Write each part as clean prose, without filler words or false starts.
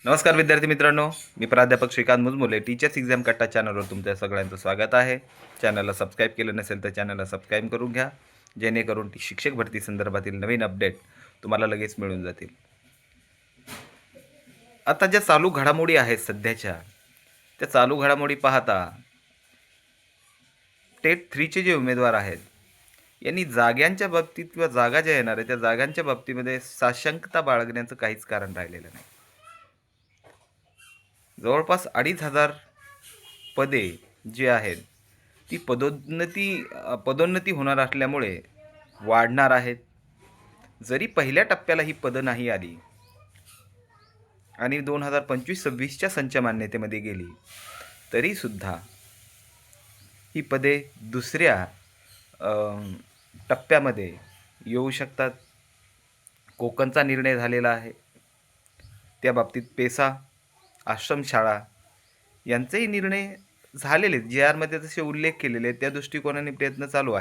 नमस्कार विद्यार्थी मित्रांनो, मी प्राध्यापक श्रीकांत मुजमुले टीचर्स एक्झाम कट्टा चॅनलवर तुमच्या सगळ्यांचं स्वागत आहे. चॅनलला सबस्क्राईब केलं नसेल तर चॅनलला सबस्क्राईब करून घ्या, जेणेकरून शिक्षक भरती संदर्भातील नवीन अपडेट तुम्हाला लगेच मिळून जातील. आता ज्या चालू घडामोडी आहेत सध्याच्या, त्या चालू घडामोडी पाहता टेट 3चे जे उमेदवार आहेत यांनी जागांच्या बाबतीत किंवा जागा ज्या येणार आहेत त्या जागांच्या बाबतीमध्ये साशंकता बाळगण्याचं काहीच कारण राहिलेलं नाही. जवळपास 2,500 पदे जी आहेत ती पदोन्नती होणार असल्यामुळे वाढणार आहेत. जरी पहिल्या टप्प्याला ही पदं नाही आली आणि 2025-26च्या संच मान्यतेमध्ये गेली तरीसुद्धा ही पदे दुसऱ्या टप्प्यामध्ये येऊ शकतात. कोकणचा निर्णय झालेला आहे. त्या बाबतीत पेसा, आश्रमशाळा यांचेही निर्णय झालेले आहेत. जी आरमध्ये जसे उल्लेख केलेले आहेत त्या दृष्टिकोनाने प्रयत्न चालू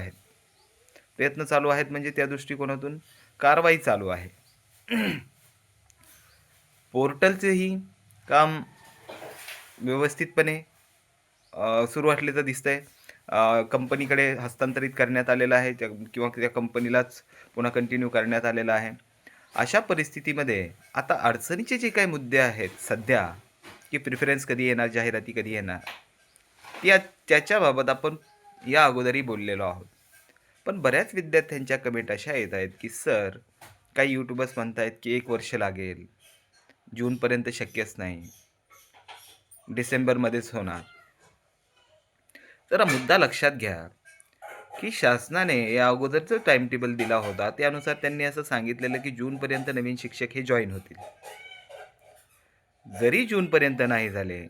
आहेत म्हणजे त्या दृष्टिकोनातून कारवाई चालू आहे. पोर्टलचेही काम व्यवस्थितपणे सुरू असल्याचं दिसतंय. कंपनीकडे हस्तांतरित करण्यात आलेलं आहे किंवा त्या कंपनीलाच पुन्हा कंटिन्यू करण्यात आलेलं आहे. अशा परिस्थितीमध्ये आता अडचणीचे जे काही मुद्दे आहेत सध्या, की प्रिफरन्स कधी येणार, जाहिराती कधी येणार, त्याच्याबाबत आपण या अगोदरही बोललेलो आहोत. पण बऱ्याच विद्यार्थ्यांच्या कमेंट अशा येत आहेत की सर, काही यूट्यूबर्स म्हणत आहेत की 1 वर्ष लागेल, जूनपर्यंत शक्यच नाही, डिसेंबरमध्येच होणार. जरा मुद्दा लक्षात घ्या की शासनाने या अगोदर जो टाइम टेबल दिला होता त्यानुसार त्यांनी असं सांगितलेलं की जूनपर्यंत नवीन शिक्षक हे जॉईन होतील. जरी जूनपर्यंत नाही झाले,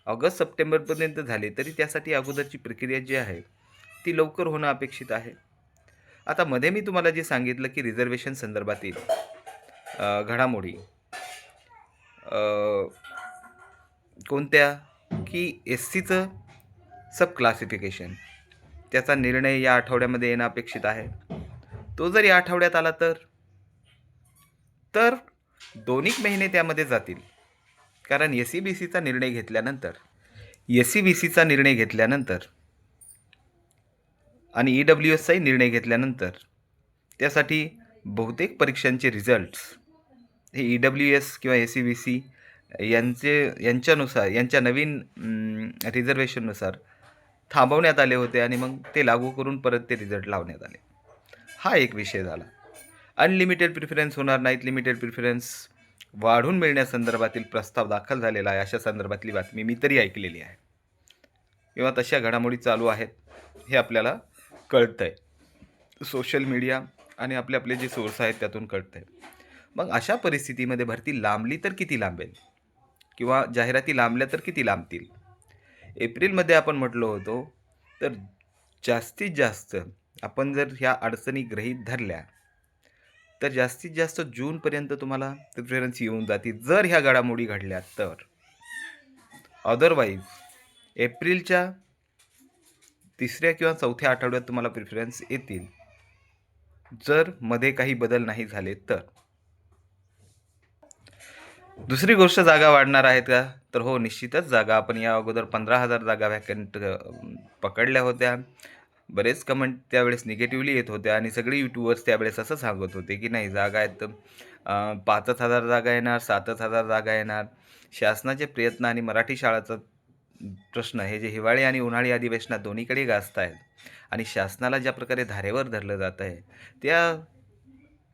ऑगस्ट सप्टेंबरपर्यंत झाले, तरी त्यासाठी अगोदरची प्रक्रिया जी आहे ती लवकर होणं अपेक्षित आहे. आता मध्ये मी तुम्हाला जे सांगितलं की रिझर्वेशन संदर्भातील घडामोडी कोणत्या, की SCचं सब क्लासिफिकेशन, त्याचा निर्णय या आठवड्यामध्ये येणं अपेक्षित आहे. तो जर या आठवड्यात आला तर 2 महिने त्यामध्ये जातील. कारण SCBCचा निर्णय घेतल्यानंतर आणि EWSचाही निर्णय घेतल्यानंतर त्यासाठी बहुतेक परीक्षांचे रिझल्ट्स हे EWS किंवा SCBC यांच्या नवीन रिझर्वेशननुसार थांबवण्यात आले होते आणि मग ते लागू करून परत ते रिझल्ट लावण्यात आले. हा एक विषय झाला. अनलिमिटेड प्रिफरन्स होणार नाहीत, लिमिटेड प्रिफरन्स वाढून मिळण्यासंदर्भातील प्रस्ताव दाखल झालेला आहे, अशा संदर्भातली बातमी मी तरी ऐकलेली आहे किंवा तशा घडामोडी चालू आहेत हे आपल्याला कळतंय. सोशल मीडिया आणि आपले जे सोर्स आहेत त्यातून कळतंय. मग अशा परिस्थितीमध्ये भरती लांबली तर किती लांबेल किंवा जाहिराती लांबल्या तर किती लांबतील? एप्रिलमध्ये आपण म्हटलो होतो तर जास्तीत जास्त आपण जर ह्या अडचणी गृहीत धरल्या तर जास्तीत जास्त जूनपर्यंत तुम्हाला प्रिफरन्स येऊन जातील जर ह्या घडामोडी घडल्या तर. अदरवाईज एप्रिलच्या 3ऱ्या किंवा 4थ्या आठवड्यात तुम्हाला प्रिफरन्स येतील जर मध्ये काही बदल नाही झाले तर. दुसरी गोष्ट, जागा वाढणार आहेत का? तर हो, निश्चितच जागा. आपण या अगोदर 15,000 जागा व्हॅकंट पकडल्या होत्या. बरेच कमेंट त्यावेळेस निगेटिव्हली येत होत्या आणि सगळे यूट्यूबर्स त्यावेळेस असं सांगत होते की नाही, जागा आहेत 5,000 जागा येणार, 7,000 जागा येणार. शासनाचे प्रयत्न आणि मराठी शाळाचा प्रश्न हे जे हिवाळी आणि उन्हाळी अधिवेशनात दोन्हीकडे गाजत आहेत आणि शासनाला ज्या प्रकारे धारेवर धरलं जात आहे, त्या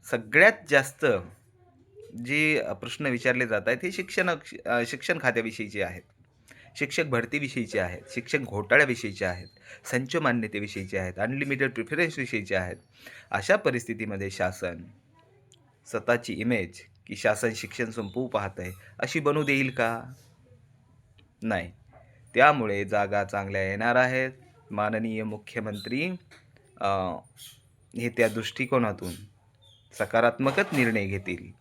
सगळ्यात जास्त जे प्रश्न विचारले जात आहेत हे शिक्षण खात्याविषयीचे आहेत, शिक्षक भरतीविषयीचे आहेत, शिक्षक घोटाळ्याविषयीचे आहेत, संच मान्यतेविषयीचे आहेत, अनलिमिटेड प्रिफरन्सविषयीचे आहेत. अशा परिस्थितीमध्ये शासन स्वतःची इमेज की शासन शिक्षण संपवू पाहत आहे अशी बनवू देईल का? नाही. त्यामुळे जागा चांगल्या येणार आहेत. माननीय मुख्यमंत्री हे त्या दृष्टिकोनातून सकारात्मकच निर्णय घेतील.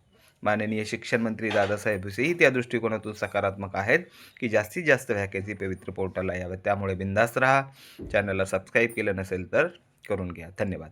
माननीय शिक्षण मंत्री दादासाहेब भुसेही त्या दृष्टिकोनातून सकारात्मक आहेत की जास्तीत जास्त व्हॅकन्सी पवित्र पोर्टलला याव्यात. त्यामुळे बिंदास्त राहा. चॅनलला सबस्क्राईब केलं नसेल तर करून घ्या. धन्यवाद.